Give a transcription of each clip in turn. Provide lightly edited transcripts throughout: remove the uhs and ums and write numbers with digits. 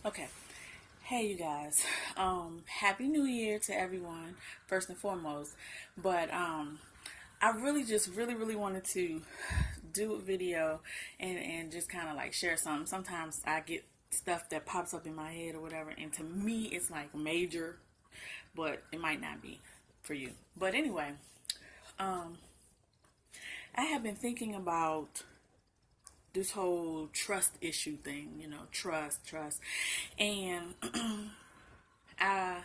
Okay. Hey, you guys. Happy New Year to everyone, first and foremost. But I really just really wanted to do a video and just kind of like share something. Sometimes I get stuff that pops up in my head or whatever, and to me it's like major, but it might not be for you. But anyway, um, I have been thinking about this whole trust issue thing, trust. And I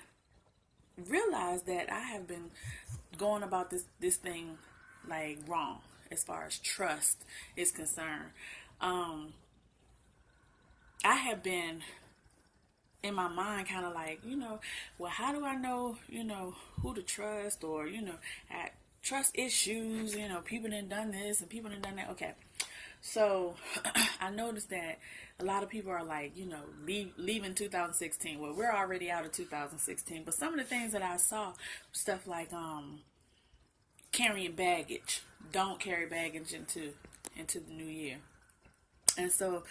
realized that I have been going about this thing like wrong as far as trust is concerned. Um, I have been in my mind kind of like, well, how do I know, who to trust, or at trust issues, people done this and people done that. Okay. So I noticed that a lot of people are like, leaving 2016. Well, we're already out of 2016, but some of the things that I saw, stuff like carrying baggage. Don't carry baggage into the new year. And so,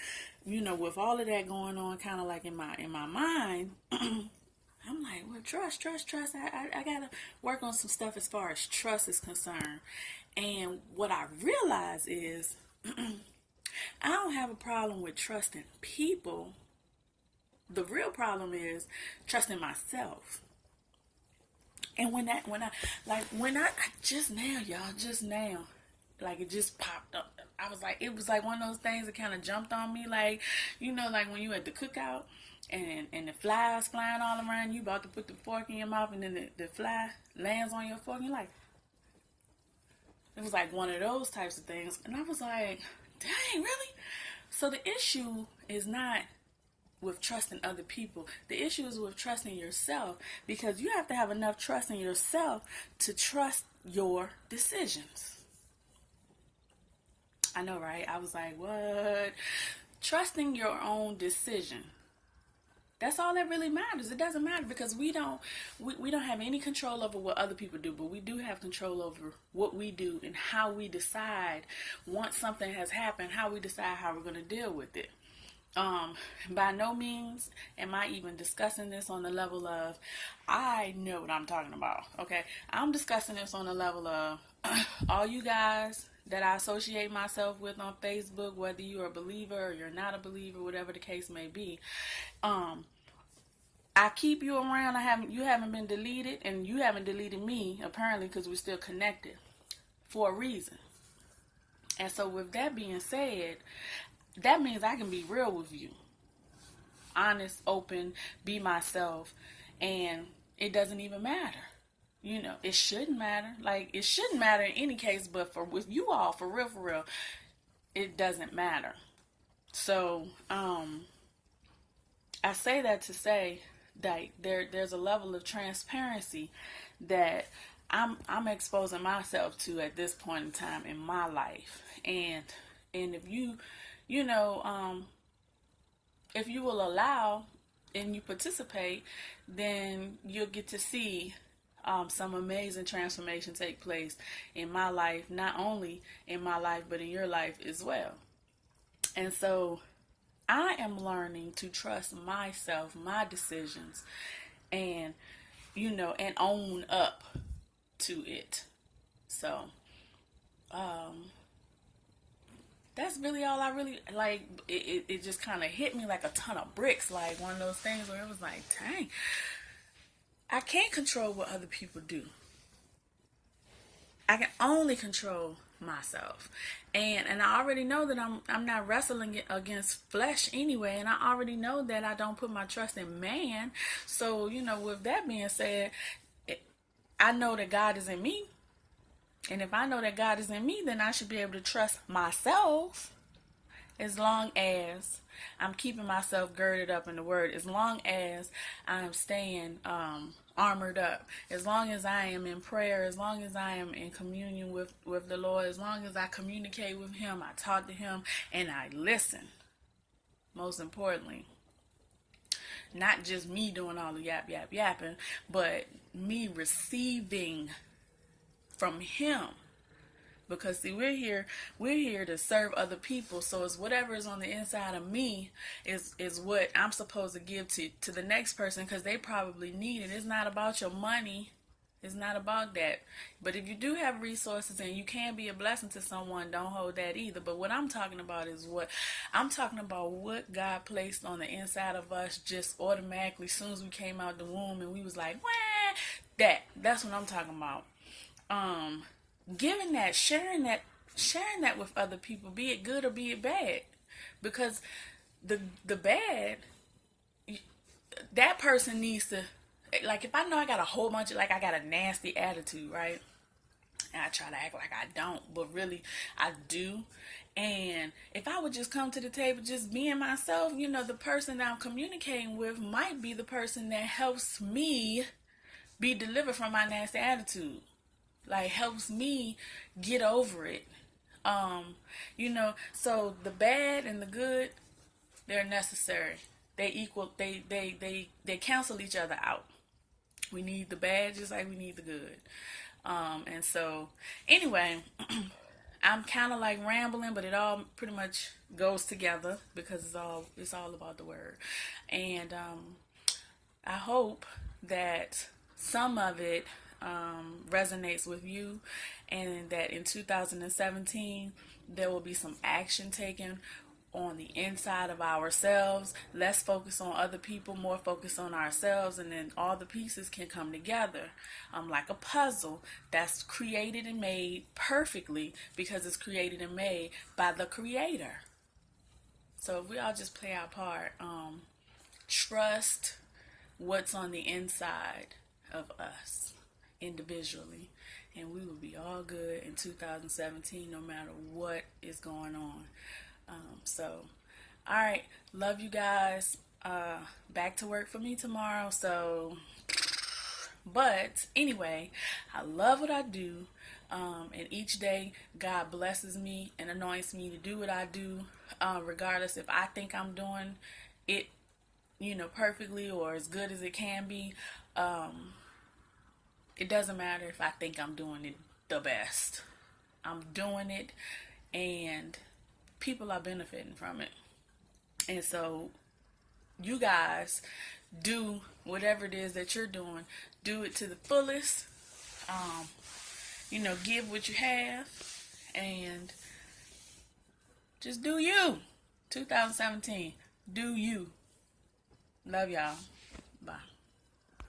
with all of that going on, kind of like in my mind, I'm like, well, trust. I gotta work on some stuff as far as trust is concerned. And what I realize is, I don't have a problem with trusting people. The real problem is trusting myself. And when I just now, y'all, just now, like it just popped up. I was like, it was like one of those things that kind of jumped on me, like, like when you at the cookout and the flies flying all around you, about to put the fork in your mouth, and then the fly lands on your fork. You're like, it was like one of those types of things, and I was like, dang, really? So the issue is not with trusting other people. The issue is with trusting yourself, because you have to have enough trust in yourself to trust your decisions. I know, right? I was like, what? Trusting your own decision. That's all that really matters. It doesn't matter because we don't have any control over what other people do, but we do have control over what we do and how we decide once something has happened, how we decide how we're going to deal with it. By no means am I even discussing this on the level of, I know what I'm talking about. Okay. I'm discussing this on the level of all you guys that I associate myself with on Facebook, whether you're a believer or you're not a believer, whatever the case may be. I keep you around. You haven't been deleted, and you haven't deleted me, apparently, because we're still connected for a reason. And so with that being said, that means I can be real with you. Honest, open, be myself, and it doesn't even matter. It shouldn't matter. Like, it shouldn't matter in any case, but with you all, for real, it doesn't matter. So, I say that to say that there's a level of transparency that I'm exposing myself to at this point in time in my life. And if if you will allow and you participate, then you'll get to see some amazing transformation take place in my life, not only in my life, but in your life as well. And so I am learning to trust myself, my decisions, and, and own up to it. So, that's really all I really like. It just kind of hit me like a ton of bricks, like one of those things where it was like, dang, I can't control what other people do. I can only control myself. And I already know that I'm not wrestling against flesh anyway, and I already know that I don't put my trust in man. So, with that being said, I know that God is in me. And if I know that God is in me, then I should be able to trust myself, as long as I'm keeping myself girded up in the word, as long as I'm staying armored up, as long as I am in prayer, as long as I am in communion with the Lord, as long as I communicate with him, I talk to him, and I listen. Most importantly, not just me doing all the yapping, but me receiving from him Because see, we're here to serve other people. So it's whatever is on the inside of me is what I'm supposed to give to the next person, because they probably need it. It's not about your money. It's not about that. But if you do have resources and you can be a blessing to someone, don't hold that either. But what I'm talking about is what God placed on the inside of us just automatically as soon as we came out the womb, and we was like, wah, that's what I'm talking about. Giving that, sharing that with other people, be it good or be it bad. Because the bad, that person needs to, like, if I know I got a whole bunch of, like, I got a nasty attitude, right? And I try to act like I don't, but really I do. And if I would just come to the table just being myself, the person that I'm communicating with might be the person that helps me be delivered from my nasty attitude. Like, helps me get over it. So the bad and the good, they're necessary. They equal, they cancel each other out. We need the bad just like we need the good. And so, anyway, I'm kind of like rambling, but it all pretty much goes together because it's all about the word. And I hope that some of it resonates with you, and that in 2017 there will be some action taken on the inside of ourselves. Less focus on other people, more focus on ourselves, and then all the pieces can come together like a puzzle that's created and made perfectly because it's created and made by the Creator. So if we all just play our part, trust what's on the inside of us individually, and we will be all good in 2017 no matter what is going on. So, all right, love you guys. Back to work for me tomorrow. So, but anyway, I love what I do. And each day God blesses me and anoints me to do what I do, regardless if I think I'm doing it, perfectly or as good as it can be. It doesn't matter if I think I'm doing it the best. I'm doing it, and people are benefiting from it. And so you guys do whatever it is that you're doing. Do it to the fullest. Give what you have, and just do you. 2017, do you. Love y'all. Bye.